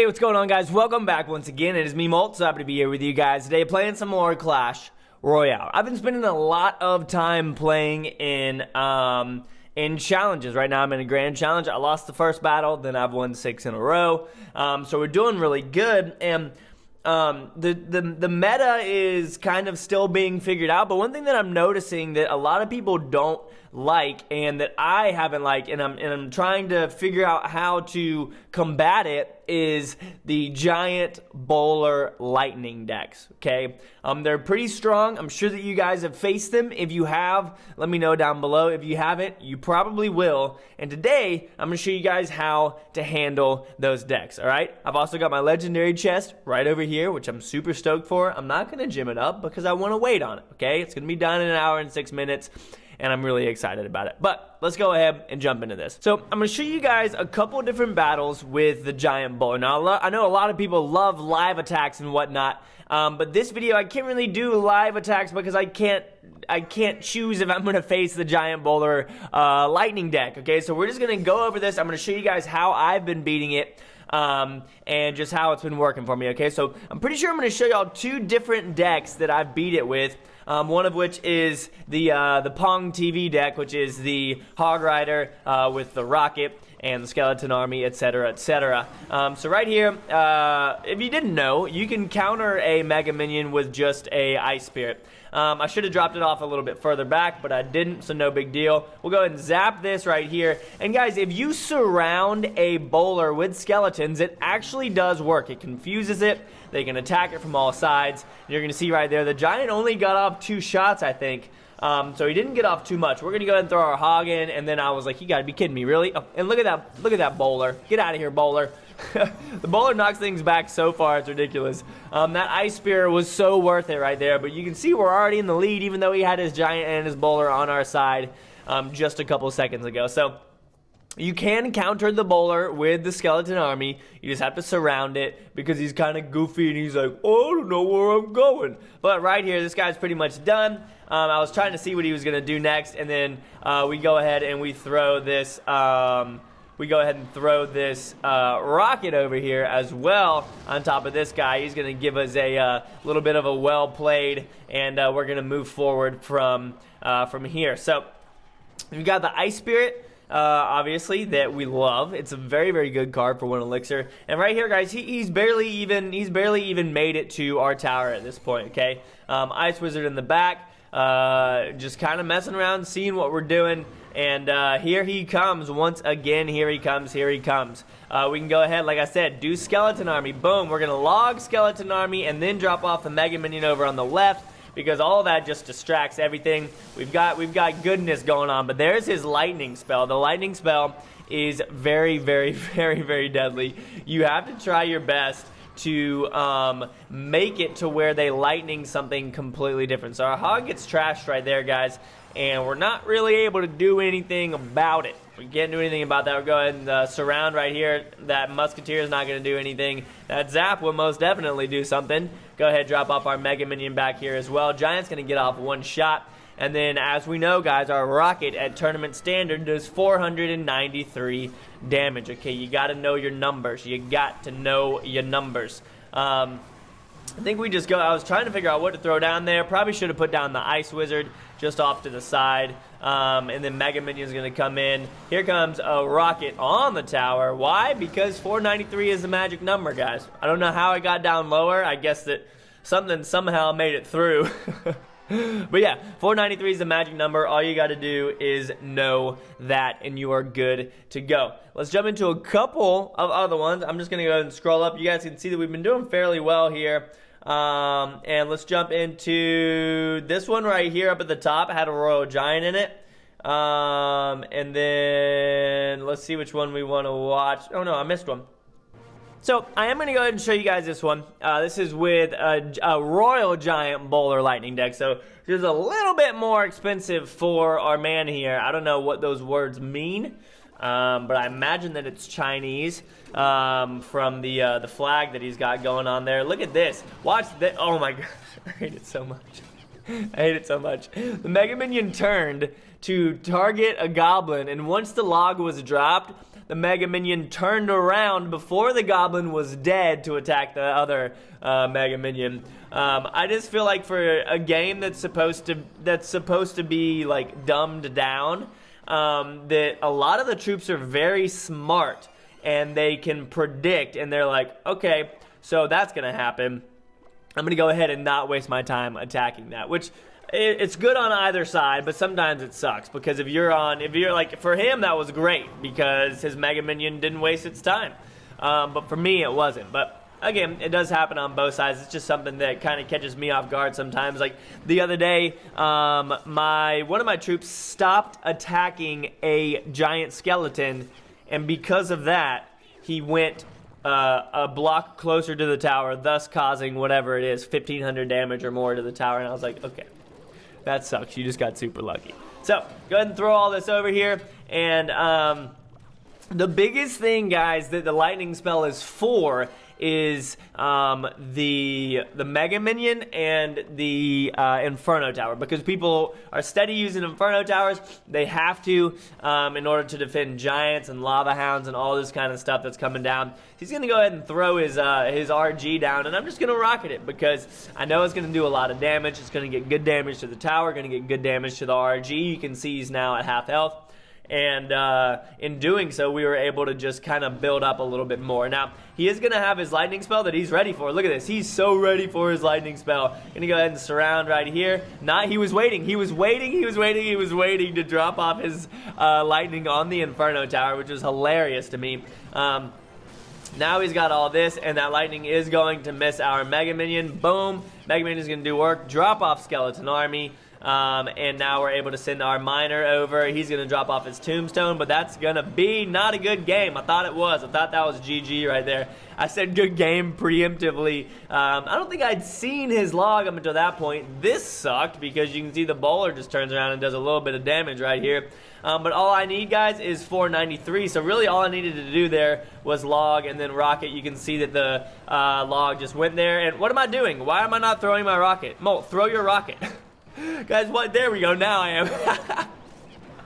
what's going on, guys? Welcome back once again. It is me, Molt. So happy to be here with you guys today, playing some more Clash Royale. I've been spending a lot of time playing in challenges. Right now, I'm in a grand challenge. I lost the first battle, then I've won 6 in a row. So we're doing really good, and the meta is kind of still being figured out. But one thing that I'm noticing that a lot of people don't like, and that I haven't liked, and I'm trying to figure out how to combat it, is the giant bowler lightning decks. Okay, they're pretty strong. I'm sure that you guys have faced them. If you have, let me know down below. If you haven't, you probably will. And today I'm gonna show you guys how to handle those decks. All right, I've also got my legendary chest right over here, which I'm super stoked for. I'm not gonna gym it up because I want to wait on it. Okay, it's gonna be done in 1 hour and 6 minutes, and I'm really excited about it. But let's go ahead and jump into this. So I'm gonna show you guys a couple different battles with the giant bowler. Now I know a lot of people love live attacks and whatnot, but this video I can't really do live attacks because I can't choose if I'm gonna face the giant bowler lightning deck. Okay, so we're just gonna go over this. I'm gonna show you guys how I've been beating it, and just how it's been working for me. Okay, so I'm pretty sure I'm gonna show y'all 2 different decks that I've beat it with. One of which is the Pong TV deck, which is the Hog Rider with the Rocket and the Skeleton Army, etc., etc. So right here, if you didn't know, you can counter a Mega Minion with just a Ice Spirit. I should have dropped it off a little bit further back, but I didn't, so no big deal. We'll go ahead and zap this right here. And guys, if you surround a bowler with skeletons, it actually does work. It confuses it. They can attack it from all sides. You're going to see right there, the giant only got off 2 shots, I think. So he didn't get off too much. We're going to go ahead and throw our hog in, and then I was like, you got to be kidding me, really? Oh, and look at that bowler. Get out of here, bowler. The bowler knocks things back so far, it's ridiculous. That Ice Spear was so worth it right there, but you can see we're already in the lead, even though he had his giant and his bowler on our side just a couple seconds ago. So you can counter the bowler with the Skeleton Army. You just have to surround it because he's kind of goofy and he's like, oh, I don't know where I'm going. But right here, this guy's pretty much done. I was trying to see what he was going to do next, and then we go ahead and we throw this rocket over here as well on top of this guy. He's going to give us a little bit of a well played, and we're going to move forward from here. So we've got the Ice Spirit. Obviously, that we love. It's a very, very good card for 1 elixir. And right here, guys, he's barely even made it to our tower at this point. Okay, Ice Wizard in the back, just kind of messing around, seeing what we're doing. And here he comes once again. Here he comes. We can go ahead, like I said, do Skeleton Army. Boom. We're gonna log Skeleton Army and then drop off the Mega Minion over on the left, because all of that just distracts everything. We've got goodness going on, but there's his lightning spell. The lightning spell is very, very, very, very deadly. You have to try your best to make it to where they lightning something completely different. So our hog gets trashed right there, guys, and we're not really able to do anything about it. We can't do anything about that. We'll go ahead and surround right here. That Musketeer is not going to do anything. That Zap will most definitely do something. Go ahead, drop off our Mega Minion back here as well. Giant's going to get off 1 shot. And then, as we know, guys, our Rocket at Tournament Standard does 493 damage. Okay, you got to know your numbers. I think we just go. I was trying to figure out what to throw down there. Probably should have put down the Ice Wizard just off to the side. And then Mega Minion's going to come in. Here comes a Rocket on the tower. Why? Because 493 is the magic number, guys. I don't know how it got down lower. I guess that something somehow made it through. But yeah, 493 is the magic number. All you got to do is know that, and you are good to go. Let's jump into a couple of other ones. I'm just going to go ahead and scroll up. You guys can see that we've been doing fairly well here. And let's jump into this one right here up at the top. It had a Royal Giant in it. And then let's see which one we want to watch. Oh no, I missed one. So I am going to go ahead and show you guys this one. This is with a Royal Giant Bowler Lightning deck. So it's a little bit more expensive for our man here. I don't know what those words mean, but I imagine that it's Chinese from the flag that he's got going on there. Look at this. Watch this. Oh my gosh, I hate it so much. I hate it so much. The Mega Minion turned to target a goblin, and once the log was dropped, the Mega Minion turned around before the goblin was dead to attack the other Mega Minion. I just feel like for a game that's supposed to be like dumbed down, that a lot of the troops are very smart and they can predict, and they're like, okay, so that's gonna happen. I'm gonna go ahead and not waste my time attacking that, which it's good on either side, but sometimes it sucks because if you're like, for him that was great because his Mega Minion didn't waste its time, but for me it wasn't. But again, it does happen on both sides. It's just something that kind of catches me off guard sometimes. Like the other day, one of my troops stopped attacking a giant skeleton, and because of that, he went a block closer to the tower, thus causing whatever it is, 1,500 damage or more to the tower. And I was like, okay, that sucks. You just got super lucky. So go ahead and throw all this over here. And the biggest thing, guys, that the lightning spell is for is the Mega Minion and the Inferno Tower, because people are steady using Inferno Towers. They have to in order to defend giants and lava hounds and all this kind of stuff that's coming down. He's gonna go ahead and throw his RG down, and I'm just gonna rocket it because I know it's gonna do a lot of damage. It's gonna get good damage to the tower, gonna get good damage to the RG. You can see he's now at half health. And in doing so, we were able to just kind of build up a little bit more. Now, he is going to have his lightning spell that he's ready for. Look at this. He's so ready for his lightning spell. Going to go ahead and surround right here. He was waiting to drop off his lightning on the Inferno Tower, which was hilarious to me. Now he's got all this, and that lightning is going to miss our Mega Minion. Boom. Mega Minion is going to do work. Drop off Skeleton Army. And now we're able to send our miner over. He's going to drop off his tombstone, but that's going to be not a good game. I thought it was. I thought that was GG right there. I said good game preemptively. I don't think I'd seen his log up until that point. This sucked because you can see the bowler just turns around and does a little bit of damage right here. But all I need, guys, is 493. So really all I needed to do there was log and then rocket. You can see that the log just went there. And what am I doing? Why am I not throwing my rocket? Molt, throw your rocket. Guys, what? There we go. Now I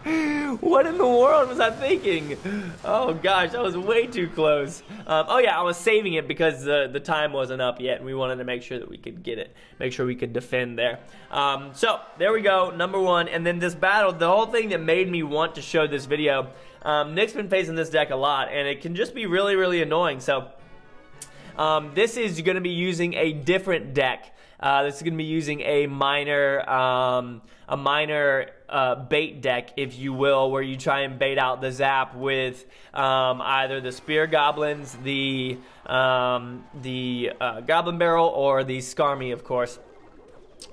am. What in the world was I thinking? Oh, gosh. That was way too close. Oh, yeah. I was saving it because the time wasn't up yet, and we wanted to make sure that we could get it. Make sure we could defend there. So, there we go. Number one. And then this battle, the whole thing that made me want to show this video, Nick's been facing this deck a lot, and it can just be really, really annoying. So, this is going to be using a different deck. This is going to be using a minor bait deck, if you will, where you try and bait out the zap with either the spear goblins, the goblin barrel, or the Skarmy, of course.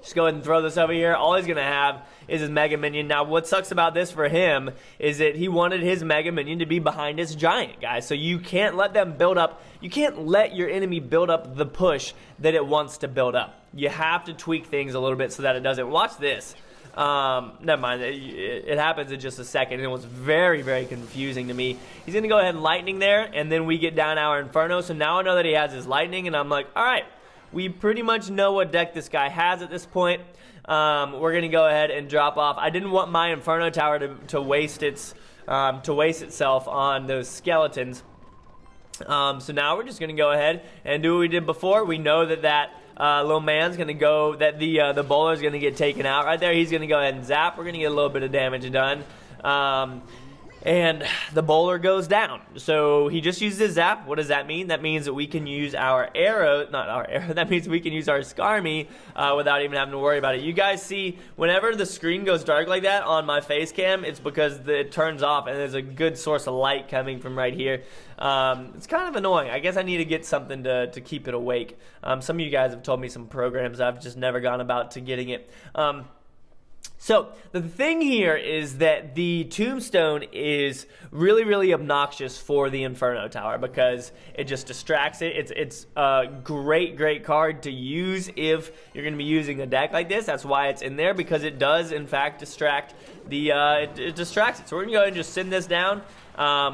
Just go ahead and throw this over here. All he's going to have is his Mega Minion. Now, what sucks about this for him is that he wanted his Mega Minion to be behind his giant, guys. So you can't let them build up. You can't let your enemy build up the push that it wants to build up. You have to tweak things a little bit so that it doesn't. Watch this. Never mind. It happens in just a second. It was very, very confusing to me. He's going to go ahead and lightning there, and then we get down our Inferno. So now I know that he has his lightning, and I'm like, all right. We pretty much know what deck this guy has at this point. We're gonna go ahead and drop off. I didn't want my Inferno Tower to waste itself on those skeletons. So now we're just gonna go ahead and do what we did before. We know that little man's gonna go. That the bowler's gonna get taken out right there. He's gonna go ahead and zap. We're gonna get a little bit of damage done. And the bowler goes down. So he just used his zap. What does that mean? That means that we can use our arrow, not our arrow, that means we can use our Skarmy without even having to worry about it. You guys see, whenever the screen goes dark like that on my face cam, it's because it turns off and there's a good source of light coming from right here. It's kind of annoying. I guess I need to get something to keep it awake. Some of you guys have told me some programs. I've just never gone about to getting it. So the thing here is that the tombstone is really, really obnoxious for the Inferno Tower because it just distracts it. It's a great, great card to use if you're going to be using a deck like this. That's why it's in there, because it does, in fact, distract the it distracts it. So we're going to go ahead and just send this down.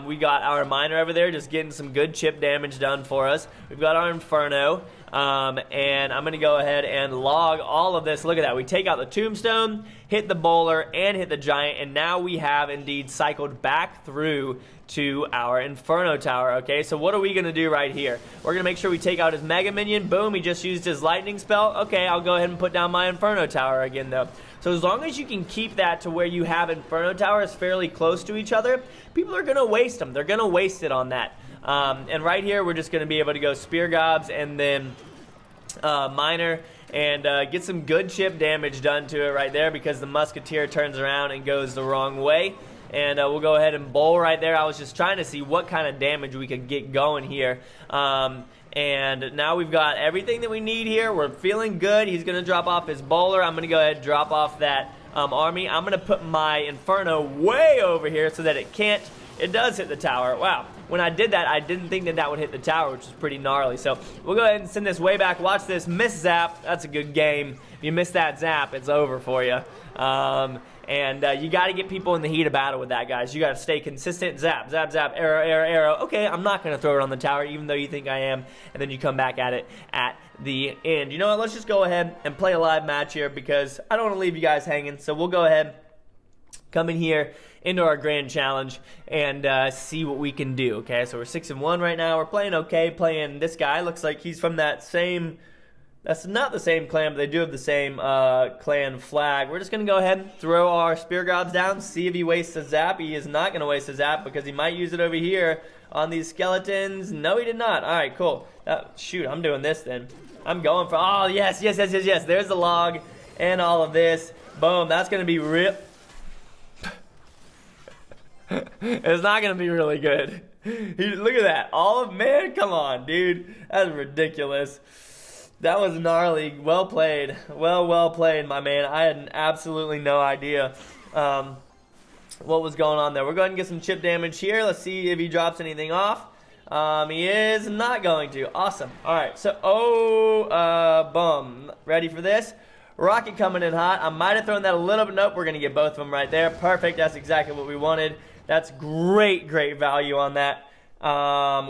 We got our miner over there just getting some good chip damage done for us. We've got our Inferno. And I'm going to go ahead and log all of this. Look at that. We take out the tombstone, hit the bowler, and hit the giant. And now we have indeed cycled back through to our Inferno Tower. Okay, so what are we going to do right here? We're going to make sure we take out his Mega Minion. Boom, he just used his lightning spell. Okay, I'll go ahead and put down my Inferno Tower again, though. So as long as you can keep that to where you have Inferno Towers fairly close to each other, people are going to waste them. They're going to waste it on that. And right here, we're just going to be able to go Spear Gobs and then Miner and get some good chip damage done to it right there, because the Musketeer turns around and goes the wrong way. And we'll go ahead and bowl right there. I was just trying to see what kind of damage we could get going here. And now we've got everything that we need here. We're feeling good. He's going to drop off his bowler. I'm going to go ahead and drop off that army. I'm going to put my Inferno way over here so that it does hit the tower. Wow. When I did that, I didn't think that would hit the tower, which is pretty gnarly. So we'll go ahead and send this way back. Watch this. Miss zap. That's a good game. If you miss that zap, it's over for you. And you got to get people in the heat of battle with that, guys. You got to stay consistent. Zap, zap, zap, arrow, arrow, arrow. Okay, I'm not going to throw it on the tower, even though you think I am. And then you come back at it at the end. You know what? Let's just go ahead and play a live match here, because I don't want to leave you guys hanging. So we'll go ahead, come in here into our grand challenge, and see what we can do. Okay, so we're 6-1 right now. We're playing okay. Playing this guy. Looks like he's from that same... That's not the same clan, but they do have the same clan flag. We're just going to go ahead and throw our Spear Gobs down, see if he wastes a zap. He is not going to waste a zap, because he might use it over here on these skeletons. No, he did not. All right, cool. Shoot, I'm doing this then. I'm going for... Oh, yes, yes, yes, yes, yes. There's the log and all of this. Boom, that's going to be real... It's not going to be really good. Look at that. Man, come on, dude. That's ridiculous. That was gnarly. Well played. Well played, my man. I had absolutely no idea what was going on there. We're going to get some chip damage here. Let's see if he drops anything off. He is not going to. Awesome. All right. So, boom. Ready for this? Rocket coming in hot. I might have thrown that a little bit. Nope, we're going to get both of them right there. Perfect. That's exactly what we wanted. That's great value on that.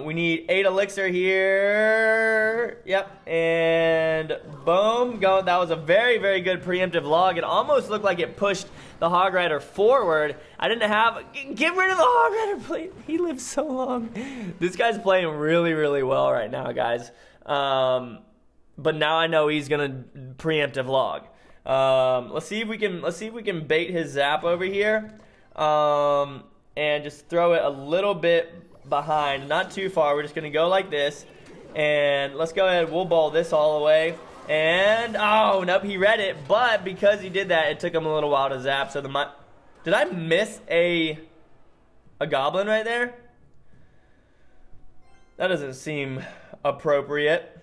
We need 8 elixir here. Yep. And boom. Go. That was a very good preemptive log. It almost looked like it pushed the Hog Rider forward. I didn't have... Get rid of the Hog Rider, please. He lives so long. This guy's playing really well right now, guys. But now I know he's gonna preemptive log. Let's see if we can bait his zap over here. And just throw it a little bit behind, not too far. We're just gonna go like this, and let's go ahead. We'll ball this all the way, and oh nope, he read it, but because he did that, it took him a little while to zap. So did I miss a goblin right there? That doesn't seem appropriate.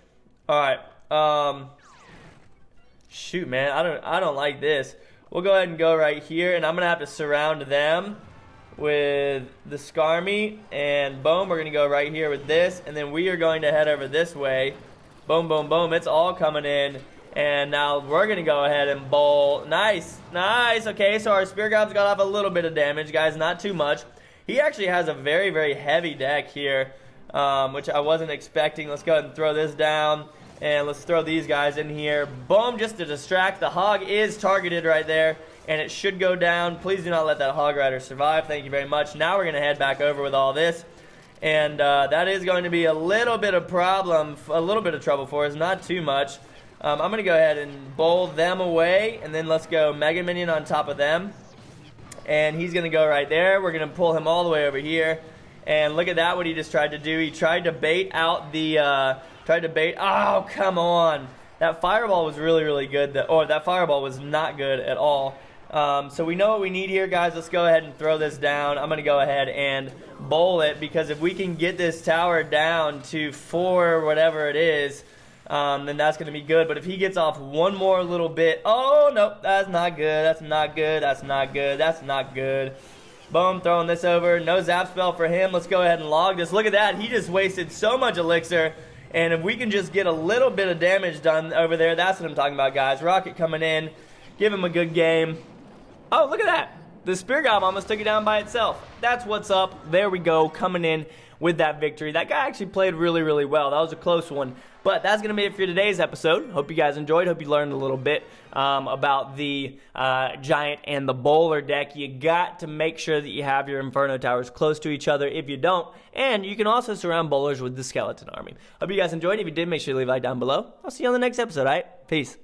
All right, shoot, man, I don't like this. We'll go ahead and go right here, and I'm gonna have to surround them with the Skarmy, and boom, we're gonna go right here with this, and then we are going to head over this way. Boom, boom, boom, it's all coming in, and now we're gonna go ahead and bowl. Nice. Okay, so our Spear Gobs got off a little bit of damage, guys, not too much. He actually has a very heavy deck here, which I wasn't expecting. Let's go ahead and throw this down, and let's throw these guys in here. Boom, just to distract. The hog is targeted right there, and it should go down. Please do not let that Hog Rider survive. Thank you very much. Now we're going to head back over with all this. And that is going to be a little bit of problem, a little bit of trouble for us. Not too much. I'm going to go ahead and bowl them away. And then let's go Mega Minion on top of them. And he's going to go right there. We're going to pull him all the way over here. And look at that, what he just tried to do. He tried to bait out the... Oh, come on. That fireball was really good. That fireball was not good at all. So we know what we need here, guys. Let's go ahead and throw this down. I'm going to go ahead and bowl it, because if we can get this tower down to 4, whatever it is, then that's going to be good. But if he gets off one more little bit... Oh, nope, that's not good. That's not good. That's not good. That's not good. Boom, throwing this over. No zap spell for him. Let's go ahead and log this. Look at that. He just wasted so much elixir. And if we can just get a little bit of damage done over there, that's what I'm talking about, guys. Rocket coming in. Give him a good game. Oh, look at that. The Spear Gob almost took it down by itself. That's what's up. There we go, coming in with that victory. That guy actually played really well. That was a close one. But that's going to be it for today's episode. Hope you guys enjoyed. Hope you learned a little bit about the Giant and the Bowler deck. You got to make sure that you have your Inferno Towers close to each other if you don't. And you can also surround Bowlers with the Skeleton Army. Hope you guys enjoyed. If you did, make sure to leave a like down below. I'll see you on the next episode, all right? Peace.